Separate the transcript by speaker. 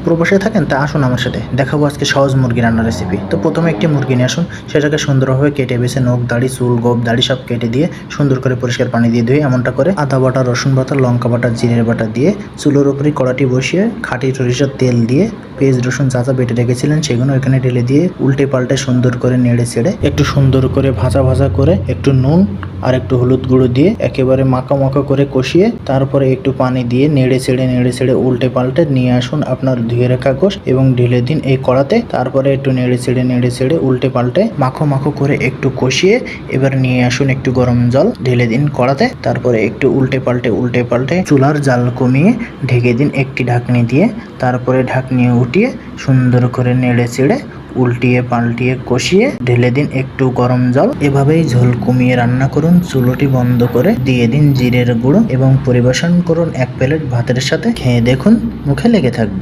Speaker 1: প্রবাসে থাকেন তা আসুন আমার সাথে দেখাবো আজকে সহজ মুরগি রান্নার রেসিপি। তো প্রথমে একটি মুরগি নিয়ে আসুন, সেটাকে সুন্দরভাবে কেটে বেছে নখ দাড়ি চুল গোপ দাড়ি সব কেটে দিয়ে সুন্দর করে পরিষ্কার পানি দিয়ে ধুয়ে এমনটা করে আদা বাটা রসুন বাটা লঙ্কা বাটা জিরের বাটা দিয়ে চুলোর উপরে কড়াটি বসিয়ে খাঁটি সরিষার তেল দিয়ে পেঁয়াজ রসুন যা যা বেটে রেখেছিলেন সেগুলো এখানে ঢেলে দিয়ে উল্টে পাল্টে সুন্দর করে নেড়ে ছেড়ে একটু সুন্দর করে ভাজা ভাজা করে একটু নুন আর একটু হলুদ গুঁড়ো দিয়ে একেবারে মাখা মাখা করে কষিয়ে তারপরে একটু পানি দিয়ে নেড়ে ছেড়ে উল্টে পাল্টে নিয়ে আসুন আপনার ধুয়ে রাখা গোশ এবং ঢেলে দিন এই কড়াতে। তারপরে একটু নেড়ে ছেড়ে উল্টে পাল্টে মাখো মাখো করে একটু কষিয়ে এবার নিয়ে আসুন একটু গরম জল ঢেলে দিন কড়াতে। তারপরে একটু উল্টে পাল্টে চুলার জাল কমিয়ে ঢেকে দিন একটি ঢাকনি দিয়ে। তারপরে ঢাকনি উঠিয়ে সুন্দর করে নেড়ে ছেড়ে উল্টিয়ে পাল্টিয়ে কষিয়ে ঢেলে দিন একটু গরম জল। এভাবেই ঝোল কমিয়ে রান্না করুন চুলোটি বন্ধ করে, দিয়ে দিন জিরের গুঁড়ো এবং পরিবেশন করুন এক প্লেট ভাতের সাথে। খেয়ে দেখুন মুখে লেগে থাকবে।